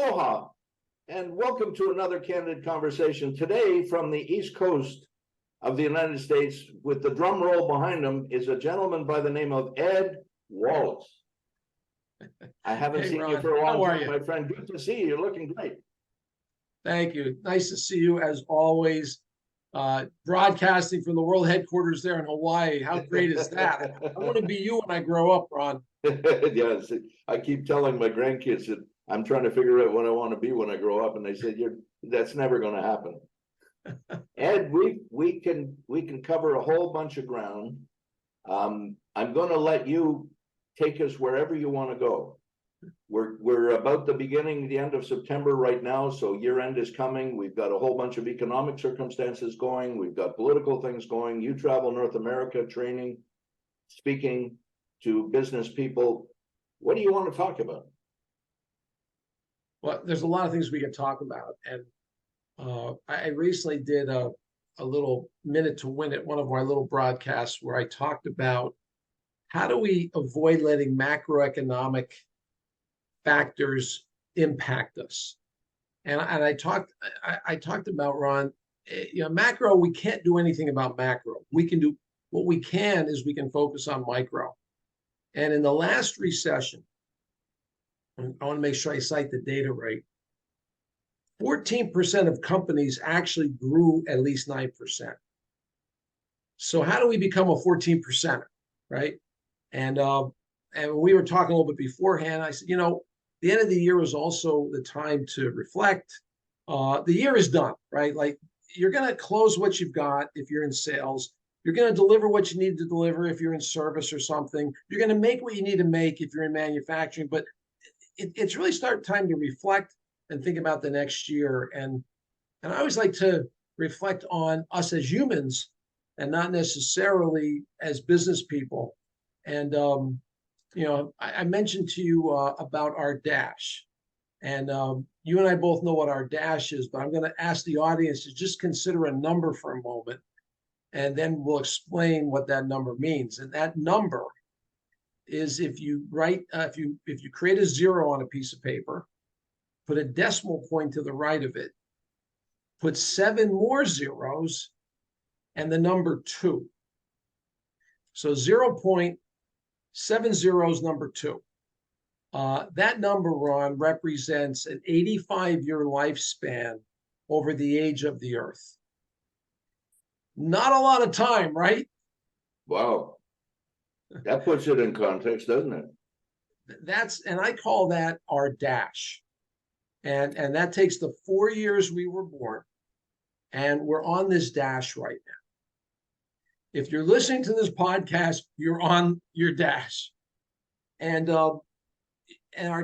Aloha, and welcome to another Candid Conversation. Today, from the East Coast of the United States, with the drum roll behind him, is a gentleman by the name of Ed Wallace. I haven't seen Ron, you for a long how are time, you? my friend. Good to see you. You're looking great. Thank you. Nice to see you as always. Broadcasting from the world headquarters there in Hawaii. How great is that? I want to be you when I grow up, Ron. Yes, I keep telling my grandkids that I'm trying to figure out what I want to be when I grow up, and they said, that's never going to happen." Ed, we can cover a whole bunch of ground. I'm going to let you take us wherever you want to go. We're about the end of September right now, so year end is coming. We've got a whole bunch of economic circumstances going. We've got political things going. You travel North America, training, speaking to business people. What do you want to talk about? Well, there's a lot of things we can talk about, and I recently did a little Minute to Win It, one of my little broadcasts, where I talked about how do we avoid letting macroeconomic factors impact us. And I talked about, Ron, macro, we can't do anything about macro. What we can is we can focus on micro. And in the last recession, and I want to make sure I cite the data right, 14% of companies actually grew at least 9%. So how do we become a 14%, right? And we were talking a little bit beforehand. I said, the end of the year is also the time to reflect. The year is done, right? Like, you're going to close what you've got if you're in sales. You're going to deliver what you need to deliver if you're in service or something. You're going to make what you need to make if you're in manufacturing. But it's really time to reflect and think about the next year. And I always like to reflect on us as humans and not necessarily as business people. And I mentioned to you about our dash, and you and I both know what our dash is, but I'm going to ask the audience to just consider a number for a moment, and then we'll explain what that number means. And that number is, if you create a zero on a piece of paper, put a decimal point to the right of it, put 7 more zeros, and the number 2. So 0.70 is number 2. That number, Ron, represents an 85-year lifespan over the age of the Earth. Not a lot of time, right? Wow. That puts it in context, doesn't it? And I call that our dash. And that takes the 4 years we were born, and we're on this dash right now. If you're listening to this podcast, you're on your dash. And our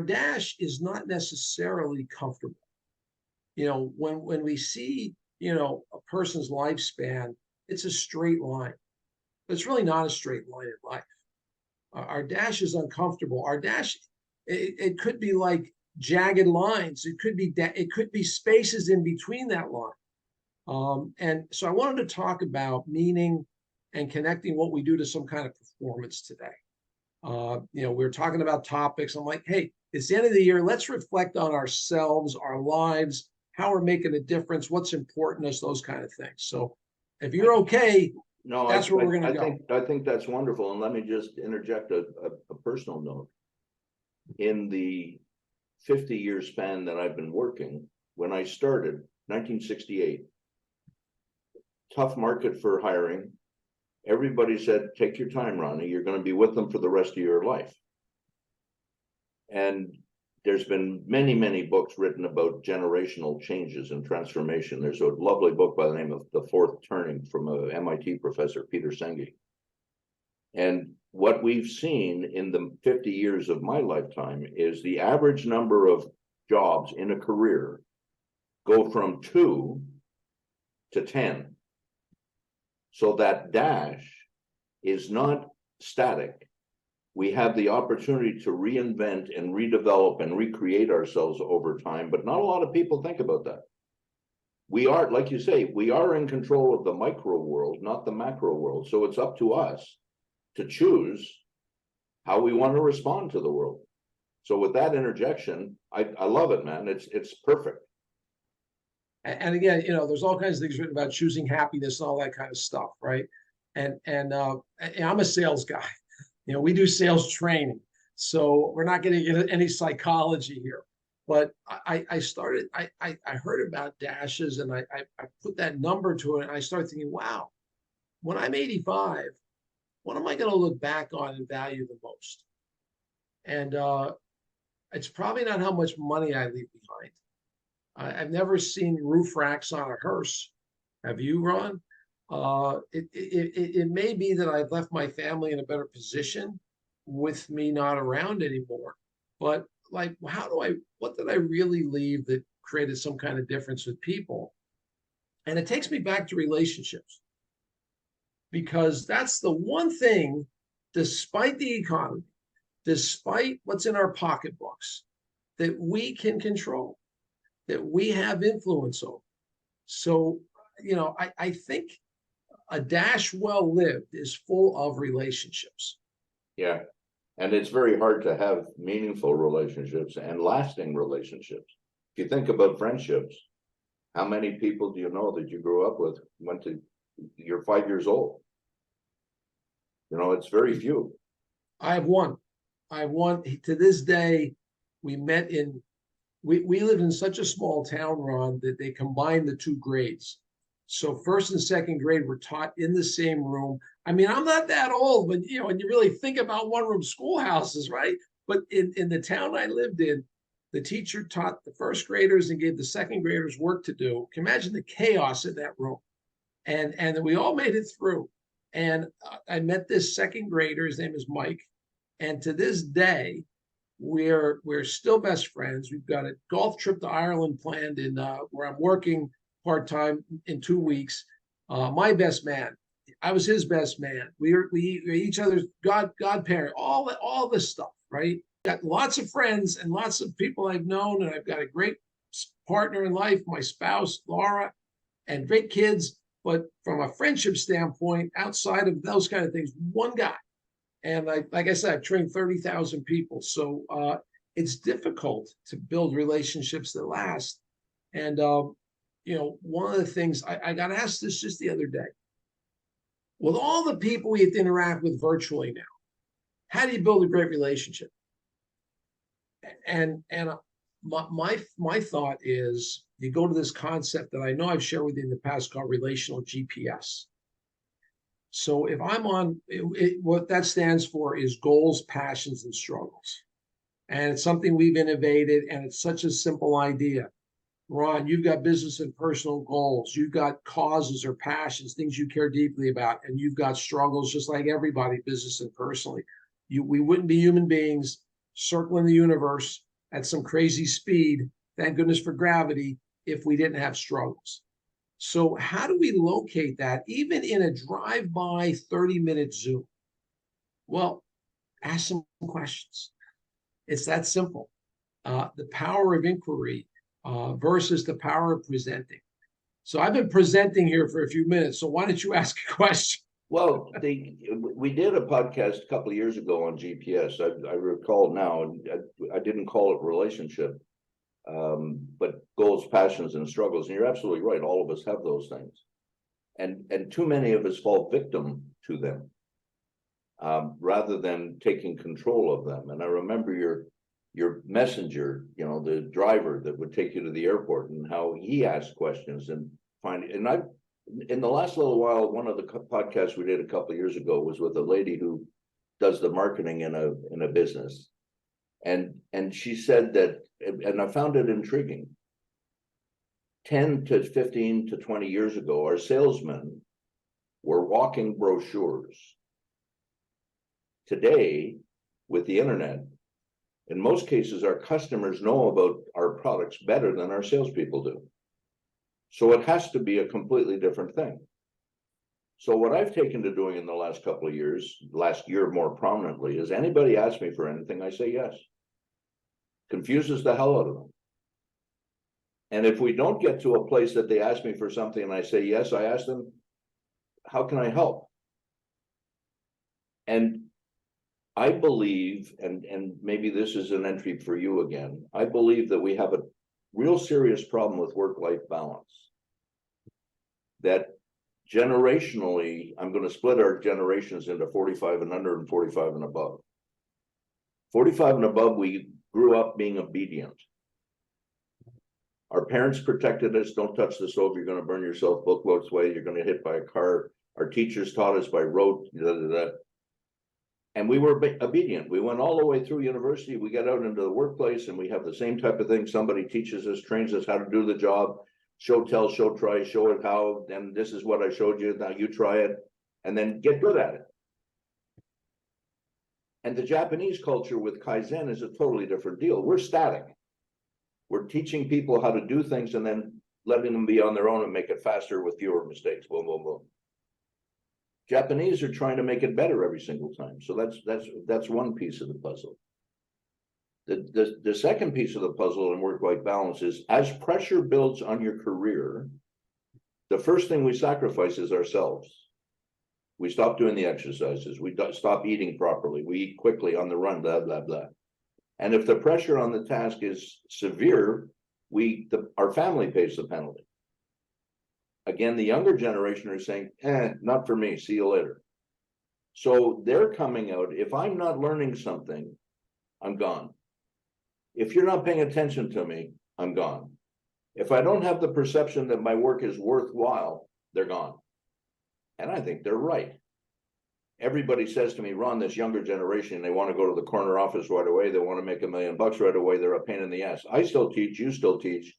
dash is not necessarily comfortable. When we see, a person's lifespan, it's a straight line. But it's really not a straight line in life. Our dash is uncomfortable. Our dash, it could be like jagged lines. It could be spaces in between that line. And so I wanted to talk about meaning and connecting what we do to some kind of performance today. We were talking about topics. I'm like, hey, it's the end of the year. Let's reflect on ourselves, our lives, how we're making a difference, what's important to us, those kind of things. So if you're okay, that's where we're going to go. I think that's wonderful. And let me just interject a personal note. In the 50-year span that I've been working, when I started, 1968, tough market for hiring. Everybody said, take your time, Ronnie. You're going to be with them for the rest of your life. And there's been many, many books written about generational changes and transformation. There's a lovely book by the name of The Fourth Turning from a MIT professor, Peter Senge. And what we've seen in the 50 years of my lifetime is the average number of jobs in a career go from 2 to 10. So that dash is not static. We have the opportunity to reinvent and redevelop and recreate ourselves over time, but not a lot of people think about that. We are, like you say, we are in control of the micro world, not the macro world. So it's up to us to choose how we want to respond to the world. So with that interjection, I love it, man. It's perfect. And again, there's all kinds of things written about choosing happiness and all that kind of stuff, right? And I'm a sales guy. We do sales training, so we're not going to get any psychology here. But I heard about dashes, and I put that number to it, and I started thinking, wow, when I'm 85, what am I going to look back on and value the most? And it's probably not how much money I leave behind. I've never seen roof racks on a hearse. Have you, Ron? It may be that I've left my family in a better position with me not around anymore. But like, what did I really leave that created some kind of difference with people? And it takes me back to relationships, because that's the one thing, despite the economy, despite what's in our pocketbooks, that we can control, that we have influence over. So, I think a dash well lived is full of relationships. Yeah. And it's very hard to have meaningful relationships and lasting relationships. If you think about friendships, how many people do you know that you grew up with, you're 5 years old? It's very few. I have one. To this day. We met we lived in such a small town, Ron, that they combined the two grades. So first and second grade were taught in the same room. I mean, I'm not that old, but when you really think about one-room schoolhouses, right? But in the town I lived in, the teacher taught the first graders and gave the second graders work to do. Can you imagine the chaos in that room? And we all made it through. And I met this second grader. His name is Mike. And to this day, we're still best friends. We've got a golf trip to Ireland planned in where I'm working part-time in 2 weeks. My best man, I was his best man. We're each other's godparent, all this stuff, right? Got lots of friends and lots of people I've known, and I've got a great partner in life, my spouse, Laura, and great kids. But from a friendship standpoint, outside of those kind of things, one guy. And like I said, I've trained 30,000 people. So it's difficult to build relationships that last. And, one of the things I got asked this just the other day. With all the people we have to interact with virtually now, how do you build a great relationship? And my thought is, you go to this concept that I know I've shared with you in the past called relational GPS. So if I'm on what that stands for is goals, passions, and struggles. And it's something we've innovated, and it's such a simple idea. Ron, you've got business and personal goals. You've got causes or passions, things you care deeply about, and you've got struggles just like everybody, business and personally. We wouldn't be human beings circling the universe at some crazy speed, thank goodness for gravity, if we didn't have struggles. So how do we locate that, even in a drive-by 30-minute Zoom? Well, ask some questions. It's that simple. The power of inquiry versus the power of presenting. So I've been presenting here for a few minutes, so why don't you ask a question? Well, we did a podcast a couple of years ago on GPS. I recall now, and I didn't call it relationship, but goals, passions, and struggles. And you're absolutely right. All of us have those things, and too many of us fall victim to them rather than taking control of them. And I remember your messenger, the driver that would take you to the airport, and how he asked questions and in the last little while, one of the podcasts we did a couple of years ago was with a lady who does the marketing in a business. And she said that, and I found it intriguing, 10 to 15 to 20 years ago, our salesmen were walking brochures. Today, with the internet, in most cases, our customers know about our products better than our salespeople do. So it has to be a completely different thing. So what I've taken to doing in the last couple of years, last year more prominently, is anybody asks me for anything, I say yes. Confuses the hell out of them. And if we don't get to a place that they ask me for something and I say yes, I ask them, how can I help? And I believe, and maybe this is an entry for you again, I believe that we have a real serious problem with work-life balance. That generationally, I'm going to split our generations into 45 and under and 45 and above. 45 and above, we grew up being obedient. Our parents protected us. Don't touch the stove. You're going to burn yourself both ways. You're going to get hit by a car. Our teachers taught us by rote. And we were obedient. We went all the way through university. We got out into the workplace and we have the same type of thing. Somebody teaches us, trains us how to do the job. Show, tell, show, try, show it how. And this is what I showed you. Now you try it and then get good at it. And the Japanese culture with Kaizen is a totally different deal. We're static. We're teaching people how to do things and then letting them be on their own and make it faster with fewer mistakes. Boom, boom, boom. Japanese are trying to make it better every single time. So that's one piece of the puzzle. The second piece of the puzzle in work-life balance is as pressure builds on your career, the first thing we sacrifice is ourselves. We stop doing the exercises. We stop eating properly. We eat quickly on the run, blah, blah, blah. And if the pressure on the task is severe, our family pays the penalty. Again, the younger generation are saying, not for me, see you later. So they're coming out, if I'm not learning something, I'm gone. If you're not paying attention to me, I'm gone. If I don't have the perception that my work is worthwhile, they're gone. And I think they're right. Everybody says to me, Ron, this younger generation, they want to go to the corner office right away. They want to make $1 million right away. They're a pain in the ass. I still teach, you still teach.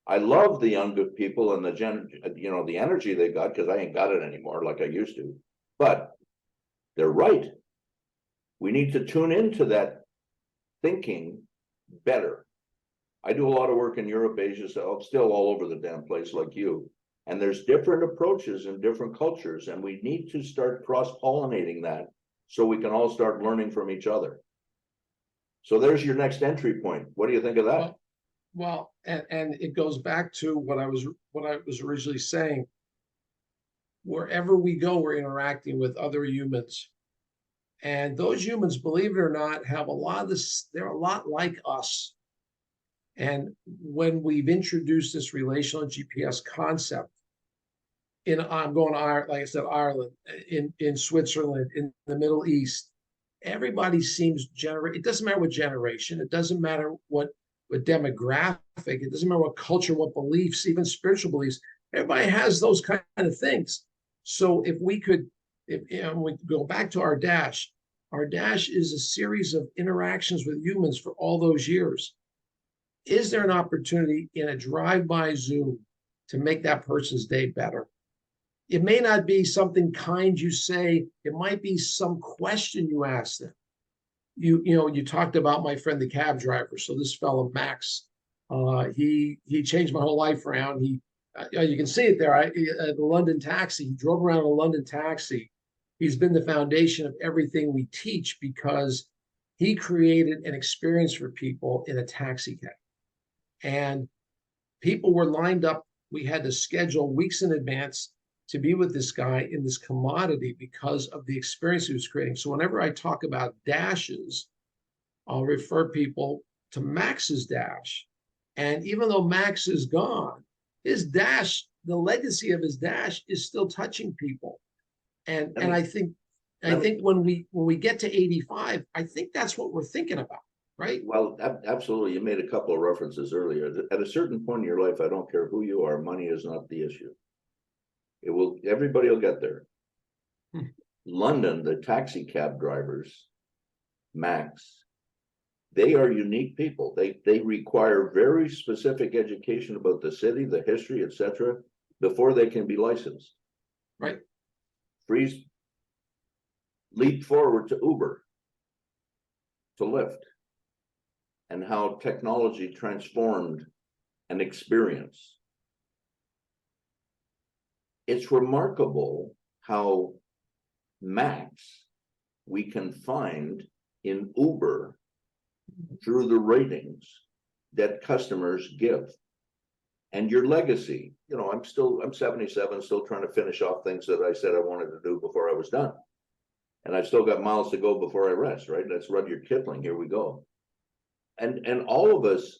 I love the younger people and the energy they got because I ain't got it anymore like I used to. But they're right. We need to tune into that thinking better. I do a lot of work in Europe, Asia, so I'm still all over the damn place like you. And there's different approaches in different cultures, and we need to start cross-pollinating that so we can all start learning from each other. So there's your next entry point. What do you think of that? Well, and it goes back to what I was originally saying. Wherever we go, we're interacting with other humans. And those humans, believe it or not, have a lot of this, they're a lot like us. And when we've introduced this relational GPS concept, I'm going to Ireland, like I said, Ireland, in Switzerland, in the Middle East, everybody seems it doesn't matter what generation, it doesn't matter what demographic, it doesn't matter what culture, what beliefs, even spiritual beliefs, everybody has those kind of things. So if we go back to our dash is a series of interactions with humans for all those years. Is there an opportunity in a drive-by Zoom to make that person's day better? It may not be something kind you say. It might be some question you ask them. You talked about my friend, the cab driver. So this fellow, Max, he changed my whole life around. You can see it there. The London taxi, he drove around in a London taxi. He's been the foundation of everything we teach because he created an experience for people in a taxi cab. And people were lined up. We had to schedule weeks in advance to be with this guy in this commodity because of the experience he was creating. So whenever I talk about dashes, I'll refer people to Max's dash. And even though Max is gone, his dash, the legacy of his dash is still touching people. And I think when we get to 85, I think that's what we're thinking about. Right? Well, absolutely. You made a couple of references earlier. At a certain point in your life, I don't care who you are, money is not the issue. Everybody will get there. London, the taxi cab drivers, Max, they are unique people. They require very specific education about the city, the history, etc., before they can be licensed. Right. Leap forward to Uber, to Lyft, and how technology transformed an experience. It's remarkable how Max we can find in Uber through the ratings that customers give. And your legacy, I'm 77, still trying to finish off things that I said I wanted to do before I was done. And I've still got miles to go before I rest, right? That's Rudyard Kipling. Here we go. And all of us,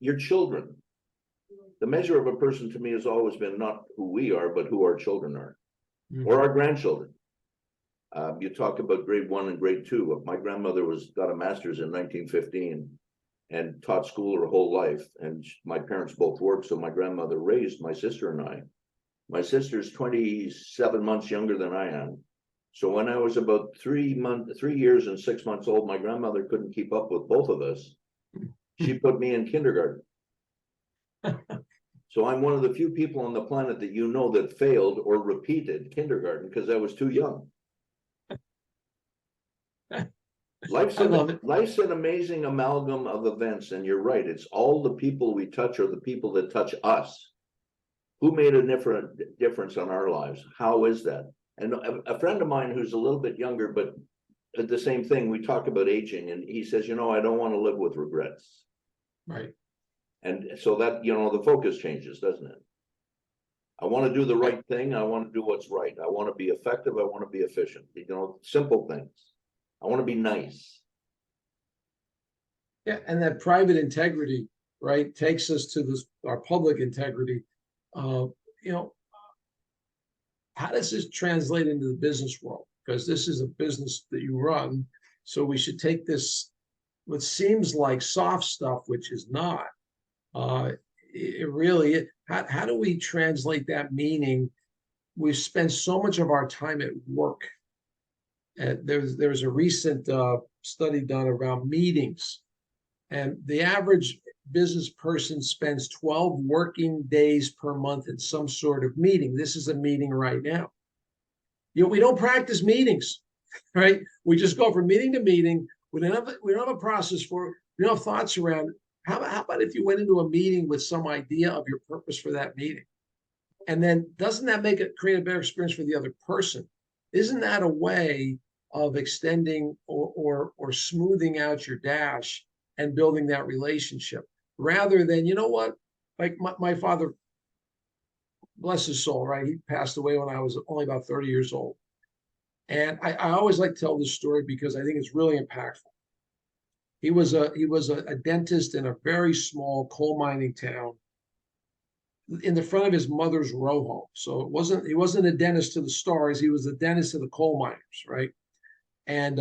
your children. The measure of a person to me has always been not who we are, but who our children are, or our grandchildren. You talk about grade 1 and grade 2. My grandmother got a master's in 1915 and taught school her whole life. And my parents both worked, so my grandmother raised my sister and I. My sister's 27 months younger than I am. So when I was about 3 years and 6 months old, my grandmother couldn't keep up with both of us. She put me in kindergarten. So I'm one of the few people on the planet that you know that failed or repeated kindergarten because I was too young. Life's an amazing amalgam of events, and you're right. It's all the people we touch are the people that touch us. Who made a difference on our lives? How is that? And a friend of mine who's a little bit younger, but the same thing, we talk about aging, and he says, you know, I don't want to live with regrets. Right. And so that, you know, the focus changes, doesn't it? I want to do the right thing. I want to do what's right. I want to be effective. I want to be efficient. You know, simple things. I want to be nice. Yeah, and that private integrity, right, takes us to this our public integrity. You know, how does this translate into the business world? Because this is a business that you run, so we should take this, what seems like soft stuff, which is not. It really, how do we translate that meaning? We spend so much of our time at work. There's a recent study done around meetings, and the average business person spends 12 working days per month in some sort of meeting. This is a meeting right now. You know, we don't practice meetings, right? We just go from meeting to meeting. We don't have a process for it. We don't have thoughts around it. How about if you went into a meeting with some idea of your purpose for that meeting? And then doesn't that create a better experience for the other person? Isn't that a way of extending or smoothing out your dash and building that relationship? Rather than, you know what, like my father, bless his soul, right? He passed away when I was only about 30 years old. And I always like to tell this story because I think it's really impactful. He was a dentist in a very small coal mining town in the front of his mother's row home. So he wasn't a dentist to the stars. He was a dentist to the coal miners, right? And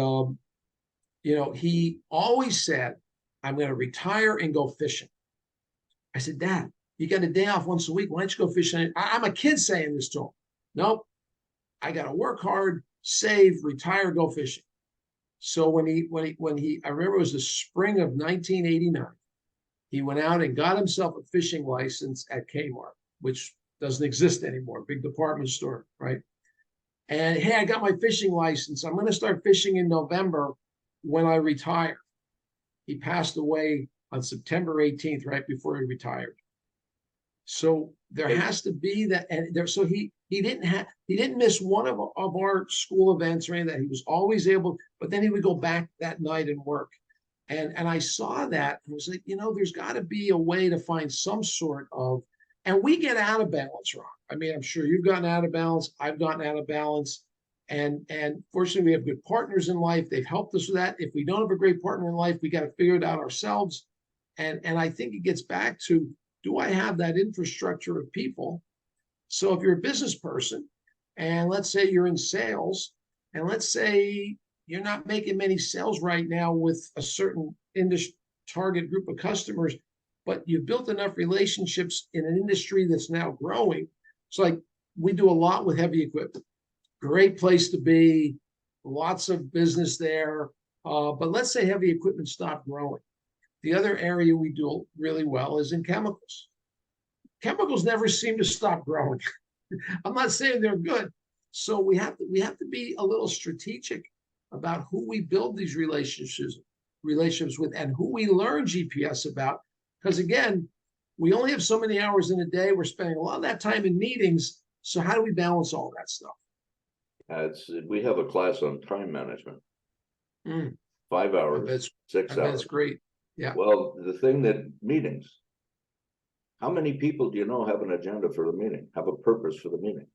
you know, he always said, I'm going to retire and go fishing. I said, Dad, you got a day off once a week. Why don't you go fishing? I'm a kid saying this to him. Nope. I got to work hard, save, retire, go fishing. So when he, I remember it was the spring of 1989, he went out and got himself a fishing license at Kmart, which doesn't exist anymore, big department store, right? And hey, I got my fishing license. I'm going to start fishing in November when I retire. He passed away on September 18th, right before he retired. So there has to be that, and there. So he didn't miss one of our school events or anything. He was always able, but then he would go back that night and work. And I saw that and was like, you know, there's got to be a way to find some sort of, and we get out of balance, Ron. I mean, I'm sure you've gotten out of balance. I've gotten out of balance. And fortunately, we have good partners in life. They've helped us with that. If we don't have a great partner in life, we got to figure it out ourselves. And I think it gets back to, do I have that infrastructure of people? So if you're a business person, and let's say you're in sales, and let's say you're not making many sales right now with a certain industry target group of customers, but you've built enough relationships in an industry that's now growing. It's like we do a lot with heavy equipment. Great place to be, lots of business there. But let's say heavy equipment stopped growing. The other area we do really well is in chemicals. Chemicals never seem to stop growing. I'm not saying they're good. So we have to be a little strategic about who we build these relationships with and who we learn GPS about. Because again, we only have so many hours in a day. We're spending a lot of that time in meetings. So how do we balance all that stuff? We have a class on time management. 5 hours, 6 hours. That's great. Yeah. Well, the thing that meetings, how many people do you know have an agenda for the meeting, have a purpose for the meeting?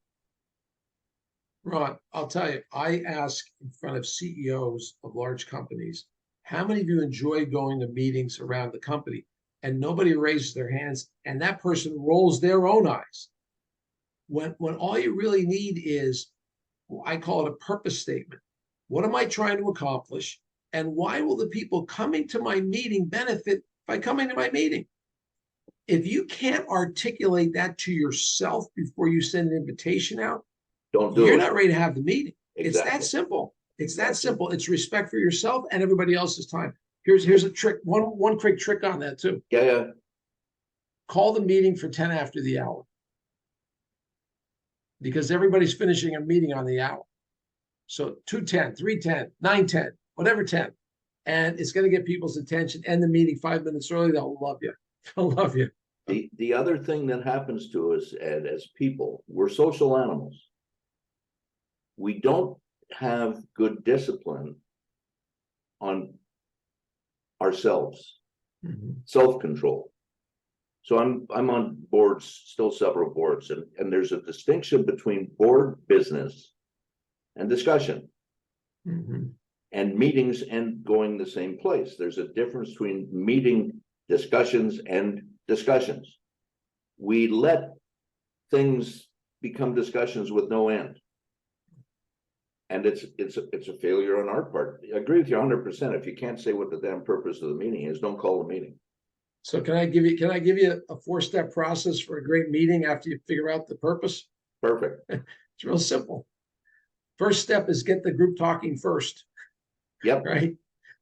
Ron, I'll tell you, I ask in front of CEOs of large companies, how many of you enjoy going to meetings around the company? And nobody raises their hands, and that person rolls their own eyes. When all you really need is, I call it a purpose statement. What am I trying to accomplish? And why will the people coming to my meeting benefit by coming to my meeting? If you can't articulate that to yourself before you send an invitation out, Don't do you're it. not ready to have the meeting. It's that Exactly. simple. It's that Exactly. simple. It's respect for yourself and everybody else's time. Here's a trick. One quick trick on that too. Yeah, yeah. Call the meeting for 10 after the hour, because everybody's finishing a meeting on the hour. So 2:10, 3:10, 9:10, whatever 10. And it's going to get people's attention. End the meeting 5 minutes early. They'll love you. They'll love you. The other thing that happens to us, Ed, as people, we're social animals. We don't have good discipline on ourselves, self-control. So I'm on boards, still several boards, and there's a distinction between board business and discussion. And meetings end going the same place. There's a difference between meeting discussions and discussions. We let things become discussions with no end. And it's a failure on our part. I agree with you 100%. If you can't say what the damn purpose of the meeting is, don't call the meeting. So can I give you a 4-step process for a great meeting after you figure out the purpose? Perfect. It's real simple. First step is get the group talking first. Yep. Right.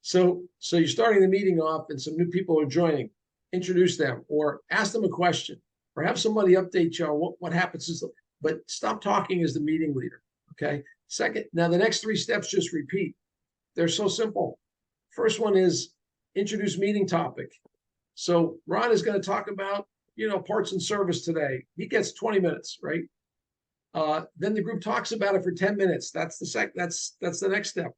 So you're starting the meeting off and some new people are joining. Introduce them or ask them a question or have somebody update you on what happens. But stop talking as the meeting leader. Okay. Second, now the next 3 steps just repeat. They're so simple. First one is introduce meeting topic. So Ron is going to talk about, parts and service today. He gets 20 minutes, right? Then the group talks about it for 10 minutes. That's the next step.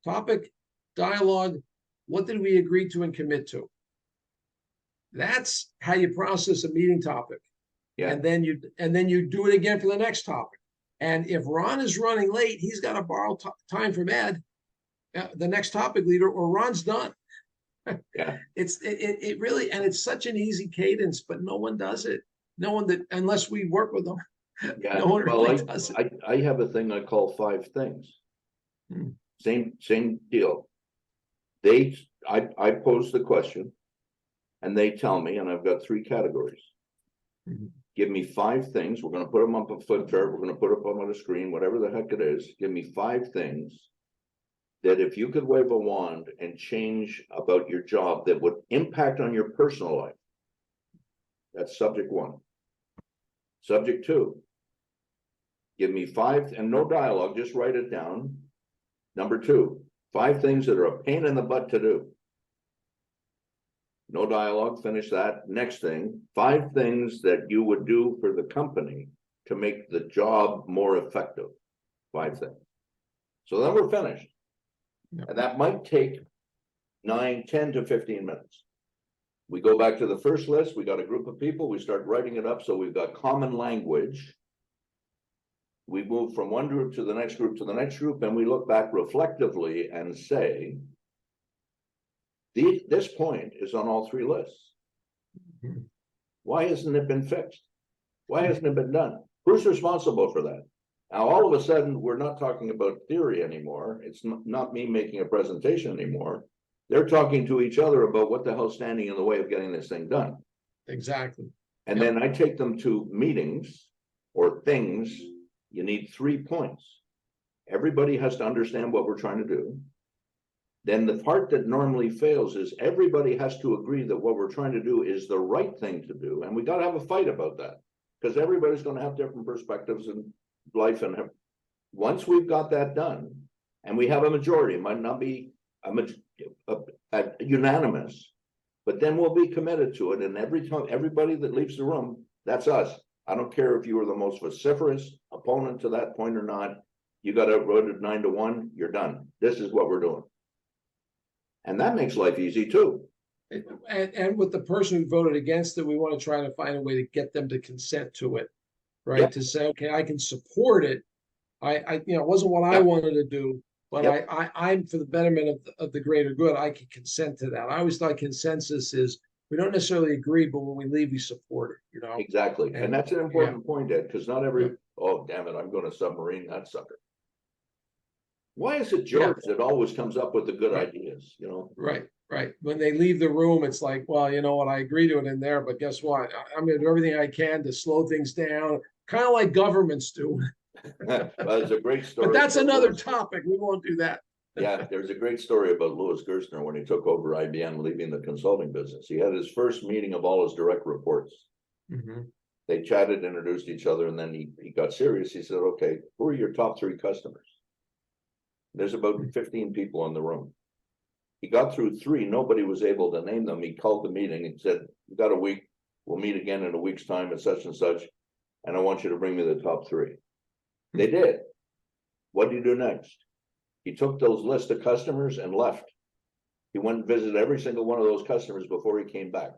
Topic, dialogue, what did we agree to and commit to? That's how you process a meeting topic. Yeah. And then you do it again for the next topic. And if Ron is running late, he's got to borrow time from Ed, the next topic leader, or Ron's done. Yeah. It really, and it's such an easy cadence, but no one does it. No one unless we work with them. Yeah. No one really does it. I have a thing I call 5 things. Same deal. I pose the question and they tell me, and I've got 3 categories. Give me 5 things. We're going to put them up a flip chart. We're going to put them up on a screen, whatever the heck it is. Give me 5 things that if you could wave a wand and change about your job that would impact on your personal life. That's subject 1. Subject 2. Give me 5, and no dialogue, just write it down. Number 2, 5 things that are a pain in the butt to do. No dialogue, finish that. Next thing, 5 things that you would do for the company to make the job more effective. 5 things. So then we're finished. Yep. And that might take 9, 10 to 15 minutes. We go back to the first list. We got a group of people. We start writing it up. So we've got common language. We move from one group to the next group to the next group, and we look back reflectively and say, this point is on all 3 lists. Why hasn't it been fixed? Why hasn't it been done? Who's responsible for that? Now, all of a sudden, we're not talking about theory anymore. It's not me making a presentation anymore. They're talking to each other about what the hell's standing in the way of getting this thing done. Exactly. And then I take them to meetings or things. You need 3 points. Everybody has to understand what we're trying to do. Then the part that normally fails is everybody has to agree that what we're trying to do is the right thing to do. And we got to have a fight about that because everybody's going to have different perspectives in life. And once we've got that done and we have a majority, it might not be unanimous, but then we'll be committed to it. And every time, everybody that leaves the room, that's us. I don't care if you were the most vociferous opponent to that point or not. You got outvoted 9-1, you're done. This is what we're doing. And that makes life easy too. And with the person who voted against it, we want to try to find a way to get them to consent to it, right? Yep. To say, okay, I can support it. it wasn't what I Yep. wanted to do, but Yep. I'm for the betterment of the greater good. I can consent to that. I always thought consensus is we don't necessarily agree, but when we leave, we support it. Exactly. And And that's an yeah, important point, Ed, because not yeah, every, oh, damn it, I'm going to submarine that sucker. Why is it yeah, George that always comes up with the good right, ideas, right, right. When they leave the room, it's like, well, you know what, I agree to it in there, but guess what? I'm going to do everything I can to slow things down, kind of like governments do. Well, there's a great But story that's about another Louis. topic. We won't do that. Yeah, there's a great story about Louis Gerstner when he took over IBM, leaving the consulting business. He had his first meeting of all his direct reports. Mhm. They chatted, introduced each other, and then he got serious. He said, okay, who are your top 3 customers? There's about 15 people in the room. He got through 3. Nobody was able to name them. He called the meeting and said, you got a week. We'll meet again in a week's time at such and such. And I want you to bring me the top 3. They did. What do you do next? He took those list of customers and left. He went and visited every single one of those customers before he came back.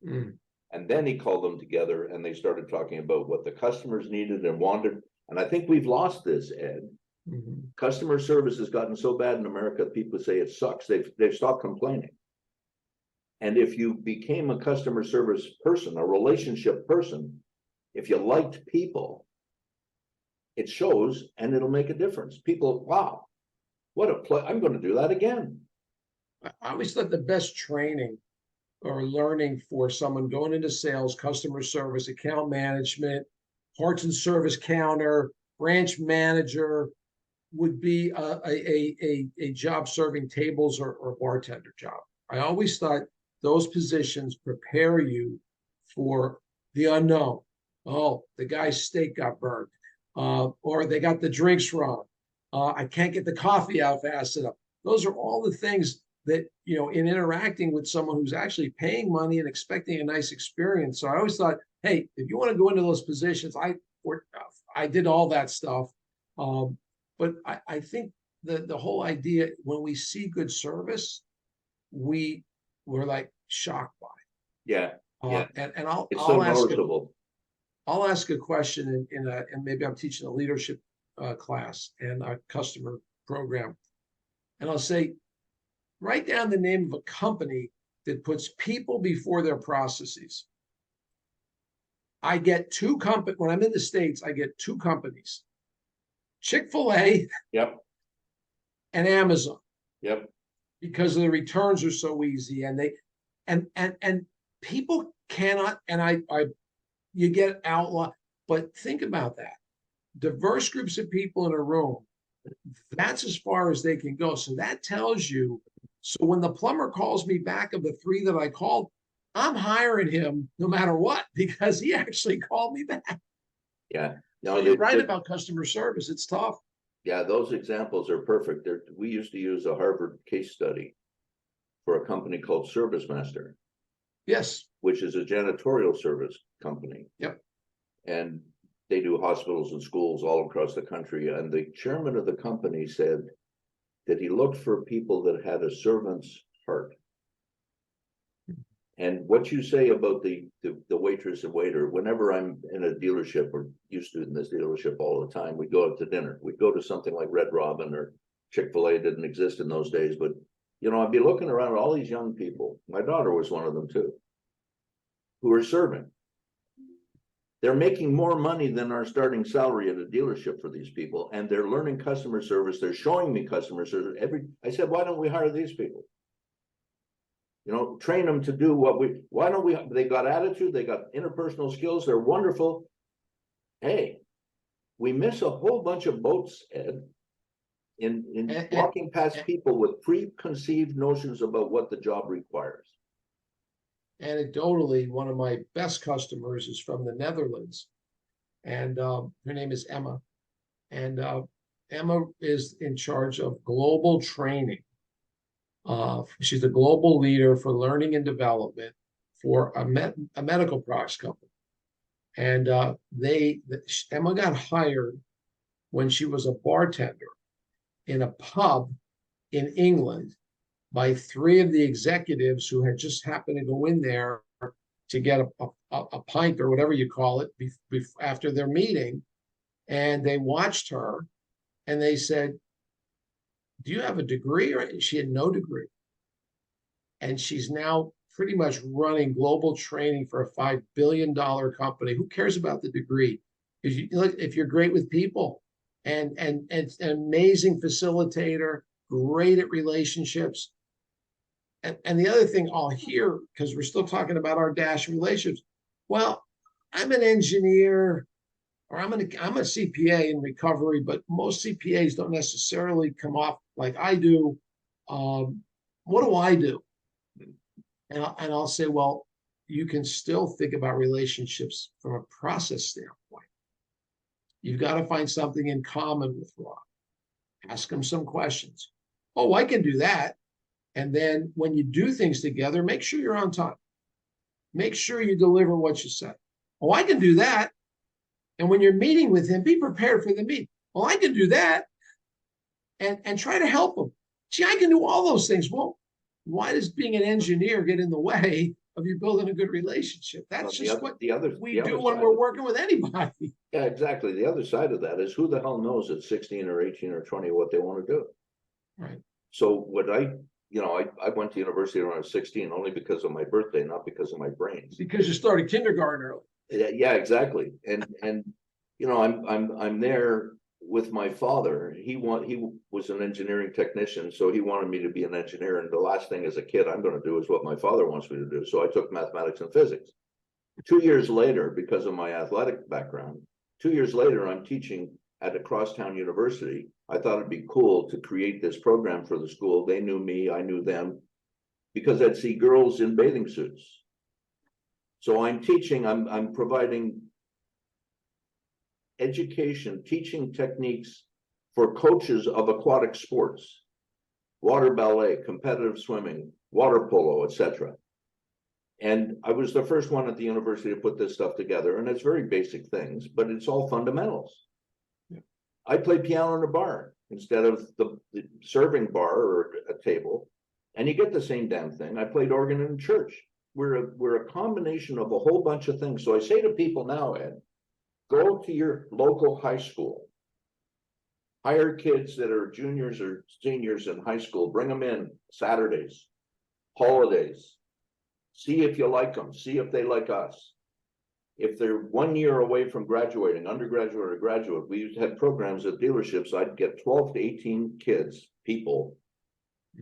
Mm. And then he called them together and they started talking about what the customers needed and wanted. And I think we've lost this, Ed. Mhm. Customer service has gotten so bad in America, people say it sucks. They've stopped complaining. And if you became a customer service person, a relationship person, if you liked people, it shows and it'll make a difference. People, wow, what a play. I'm going to do that again. I always thought the best training or learning for someone going into sales, customer service, account management, parts and service counter, branch manager would be a job serving tables or bartender job. I always thought those positions prepare you for the unknown. Oh, the guy's steak got burned, or they got the drinks wrong. I can't get the coffee out fast enough. Those are all the things that, in interacting with someone who's actually paying money and expecting a nice experience. So I always thought, hey, if you want to go into those positions, I did all that stuff. But I think the whole idea, when we see good service, we're like shocked by Yeah, it. yeah. And It's so noticeable. I'll ask a question and maybe I'm teaching a leadership class and a customer program, and I'll say, write down the name of a company that puts people before their processes. I get 2 companies when I'm in the States. I get 2 companies: Chick-fil-A Yep, and Amazon, yep. because the returns are so easy, and they and people cannot, and I you get outlaw, but think about that. Diverse groups of people in a room, that's as far as they can go. So that tells you. So when the plumber calls me back of the 3 that I called, I'm hiring him no matter what, because he actually called me back. Yeah. So No, you're right about customer service. It's tough. yeah, those examples are perfect. We used to use a Harvard case study for a company called ServiceMaster, Yes. which is a janitorial service company. Yep. And they do hospitals and schools all across the country. And the chairman of the company said that he looked for people that had a servant's heart. And what you say about the waitress and waiter, whenever I'm in a dealership, or used to in this dealership all the time, we'd go out to dinner. We'd go to something like Red Robin, or Chick-fil-A didn't exist in those days. But, I'd be looking around at all these young people. My daughter was one of them too, who are serving. They're making more money than our starting salary at a dealership for these people. And they're learning customer service. They're showing me customer service. I said, why don't we hire these people? Train them to do why don't we, they got attitude, they got interpersonal skills, they're wonderful. Hey, we miss a whole bunch of boats, Ed, in walking past people with preconceived notions about what the job requires. Anecdotally, one of my best customers is from the Netherlands, and her name is Emma. And Emma is in charge of global training. She's a global leader for learning and development for a medical products company. And Emma got hired when she was a bartender in a pub in England by 3 of the executives who had just happened to go in there to get a pint or whatever you call it after their meeting. And they watched her and they said, do you have a degree? Or she had no degree. And she's now pretty much running global training for a $5 billion company. Who cares about the degree? If you're great with people and an amazing facilitator, great at relationships. And the other thing I'll hear, because we're still talking about our dash relationships. Well, I'm an engineer, or I'm a CPA in recovery, but most CPAs don't necessarily come off like I do. What do I do? And I'll say, well, you can still think about relationships from a process standpoint. You've got to find something in common with Rob. Ask him some questions. Oh, I can do that. And then when you do things together, make sure you're on time. Make sure you deliver what you said. Oh, I can do that. And when you're meeting with him, be prepared for the meeting. Well, I can do that. And try to help him. Gee, I can do all those things. Well, why does being an engineer get in the way of you building a good relationship? That's just what we do when we're working with anybody. Yeah, exactly. The other side of that is, who the hell knows at 16 or 18 or 20 what they want to do? Right. So what I went to university when I was 16 only because of my birthday, not because of my brains. Because you started kindergarten early. Yeah, exactly. And I'm there with my father. He was an engineering technician, so he wanted me to be an engineer. And the last thing as a kid I'm going to do is what my father wants me to do. So I took mathematics and physics. 2 years later, because of my athletic background, 2 years later, I'm teaching at a crosstown university. I thought it'd be cool to create this program for the school. They knew me, I knew them, because I'd see girls in bathing suits. So I'm teaching, I'm providing education, teaching techniques for coaches of aquatic sports, water ballet, competitive swimming, water polo, etc. And I was the first one at the university to put this stuff together. And it's very basic things, but it's all fundamentals. Yeah. I play piano in a bar instead of the serving bar or a table. And you get the same damn thing. I played organ in church. We're a combination of a whole bunch of things. So I say to people now, Ed, go to your local high school. Hire kids that are juniors or seniors in high school. Bring them in Saturdays, holidays. See if you like them. See if they like us. If they're 1 year away from graduating, undergraduate or graduate, we had programs at dealerships. I'd get 12 to 18 kids, people,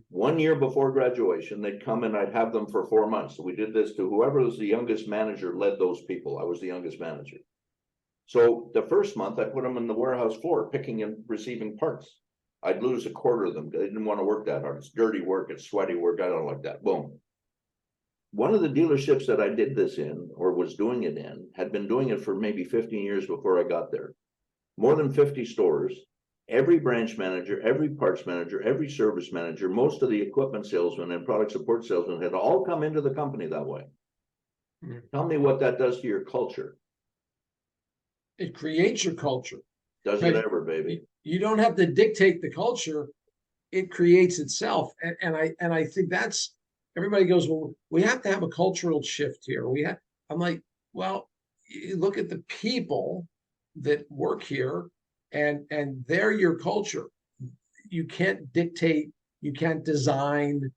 1 year before graduation. They'd come and I'd have them for 4 months. So we did this to whoever was the youngest manager led those people. I was the youngest manager. So the first month I put them on the warehouse floor, picking and receiving parts. I'd lose a quarter of them. They didn't want to work that hard. It's dirty work. It's sweaty work. I don't like that. Boom. One of the dealerships that I did this in, or was doing it in, had been doing it for maybe 15 years before I got there. More than 50 stores, every branch manager, every parts manager, every service manager, most of the equipment salesmen and product support salesmen had all come into the company that way. Mm-hmm. Tell me what that does to your culture. It creates your culture. Does it ever, baby? You don't have to dictate the culture. It creates itself. And I think that's, everybody goes, well, we have to have a cultural shift here. I'm like, well, you look at the people that work here and they're your culture. You can't dictate, you can't design,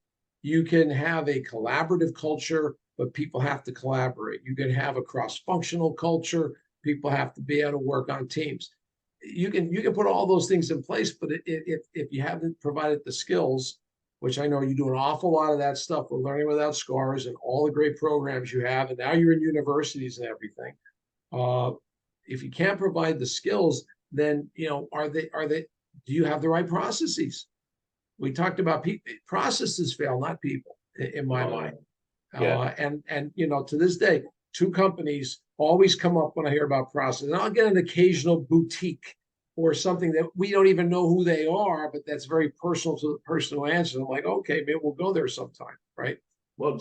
you can have a collaborative culture, but people have to collaborate. You can have a cross-functional culture. People have to be able to work on teams. You can put all those things in place, but if you haven't provided the skills, which I know you do an awful lot of that stuff with Learning Without Scars and all the great programs you have, and now you're in universities and everything. If you can't provide the skills, then do you have the right processes? We talked about processes fail, not people, in my mind. Yeah. And to this day, two companies always come up when I hear about process, and I'll get an occasional boutique or something that we don't even know who they are, but that's very personal to the person who answers. I'm like, okay, maybe we'll go there sometime, right? Well,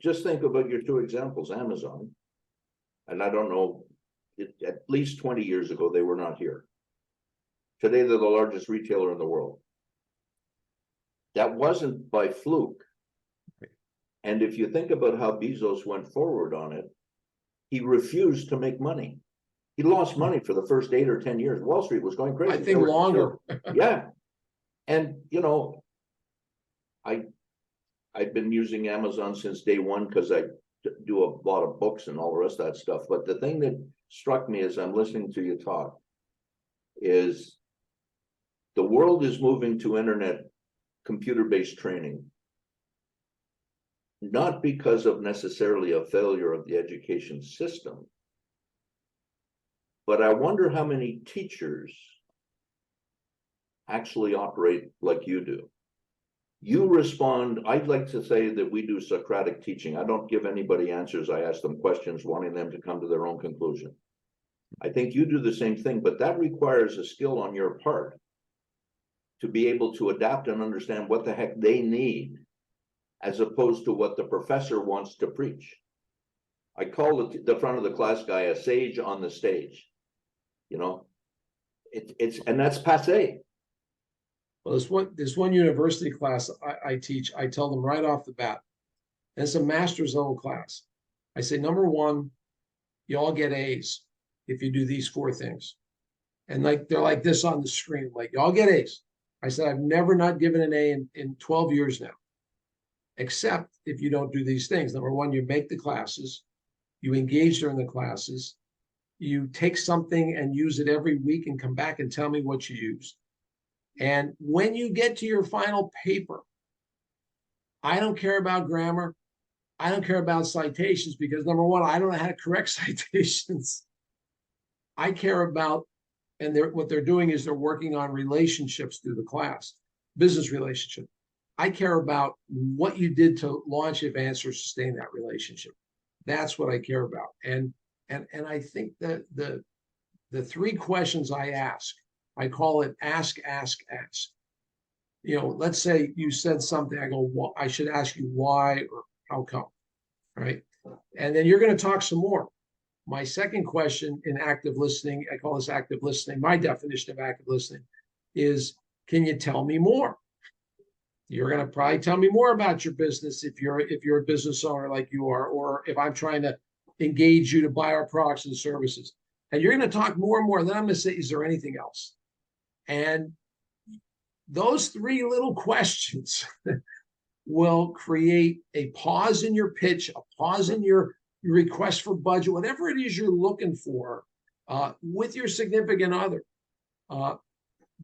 just think about your two examples, Amazon, and I don't know, at least 20 years ago, they were not here. Today, they're the largest retailer in the world. That wasn't by fluke. And if you think about how Bezos went forward on it, he refused to make money. He lost money for the first 8 or 10 years. Wall Street was going crazy. I think longer. Yeah. And, you know, I've been using Amazon since day one because I do a lot of books and all the rest of that stuff. But the thing that struck me as I'm listening to you talk is the world is moving to internet computer-based training, not because of necessarily a failure of the education system, but I wonder how many teachers actually operate like you do. You respond, I'd like to say that we do Socratic teaching. I don't give anybody answers. I ask them questions, wanting them to come to their own conclusion. I think you do the same thing, but that requires a skill on your part to be able to adapt and understand what the heck they need, as opposed to what the professor wants to preach. I call the front of the class guy a sage on the stage. You know, and that's passé. Well, there's one university class I teach. I tell them right off the bat, and it's a master's level class. I say, number one, you all get A's if you do these 4 things. And like they're like this on the screen, like you all get A's. I said, I've never not given an A in 12 years now, except if you don't do these things. Number one, you make the classes, you engage during the classes, you take something and use it every week and come back and tell me what you used. And when you get to your final paper, I don't care about grammar. I don't care about citations because number one, I don't know how to correct citations. I care about, and what they're doing is they're working on relationships through the class, business relationship. I care about what you did to launch, advance, or sustain that relationship. That's what I care about. And I think that the 3 questions I ask, I call it ask, ask, ask. You know, let's say you said something, I go, well, I should ask you why or how come, right? And then you're going to talk some more. My second question in active listening, I call this active listening. My definition of active listening is, can you tell me more? You're going to probably tell me more about your business if you're a business owner like you are, or if I'm trying to engage you to buy our products and services. And you're going to talk more and more. Then I'm going to say, is there anything else? And those 3 little questions will create a pause in your pitch, a pause in your request for budget, whatever it is you're looking for with your significant other.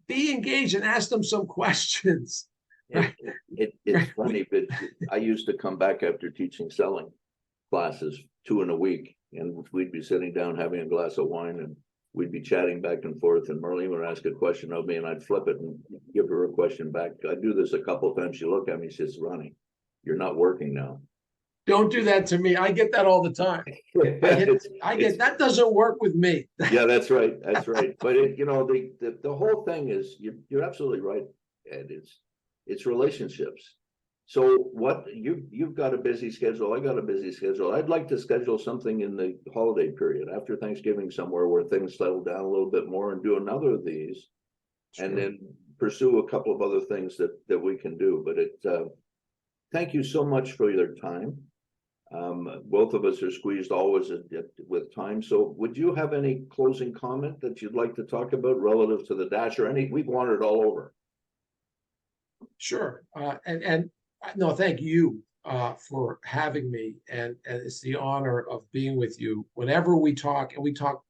Be engaged and ask them some questions. It's funny, but I used to come back after teaching selling classes 2 in a week, and we'd be sitting down having a glass of wine, and we'd be chatting back and forth, and Marlene would ask a question of me, and I'd flip it and give her a question back. I do this a couple of times. She looked at me, she says, Ronnie, you're not working now. Don't do that to me. I get that all the time. I get that doesn't work with me. Yeah, that's right. That's right. But you know, the whole thing is, you're absolutely right, Ed. It's relationships. So what you've got a busy schedule. I got a busy schedule. I'd like to schedule something in the holiday period after Thanksgiving somewhere where things settle down a little bit more and do another of these, sure, and then pursue a couple of other things that we can do. But thank you so much for your time. Both of us are squeezed always with time. So would you have any closing comment that you'd like to talk about relative to the Dash or any? We've wandered all over. Sure. And no, thank you for having me. And it's the honor of being with you. Whenever we talk, and we talk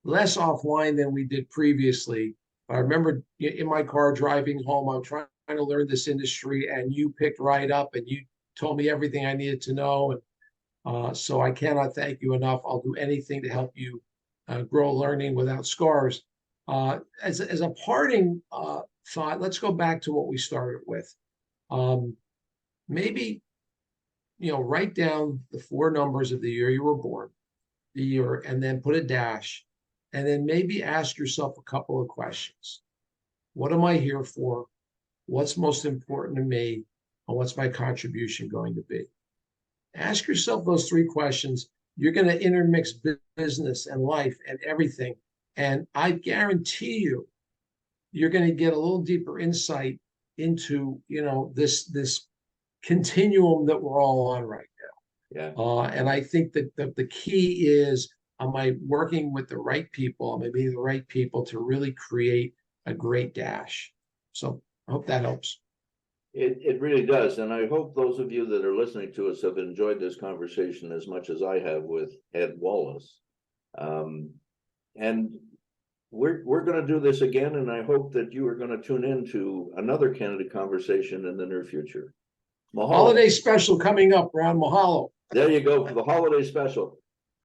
less offline than we did previously. I remember in my car driving home, I'm trying to learn this industry, and you picked right up and you told me everything I needed to know. And so I cannot thank you enough. I'll do anything to help you grow learning without scars. As a parting thought, let's go back to what we started with. Maybe, write down the 4 numbers of the year you were born, the year, and then put a dash, and then maybe ask yourself a couple of questions. What am I here for? What's most important to me? And what's my contribution going to be? Ask yourself those 3 questions. You're going to intermix business and life and everything. And I guarantee you're going to get a little deeper insight into, this continuum that we're all on right now. Yeah. And I think that the key is Am I working with the right people? Am I meeting the right people to really create a great dash? So I hope that helps. It really does. And I hope those of you that are listening to us have enjoyed this conversation as much as I have with Ed Wallace. And we're going to do this again, and I hope that you are going to tune in to another candidate conversation in the near future. Mahalo. Holiday special coming up, Ron. Mahalo. There you go for the holiday special.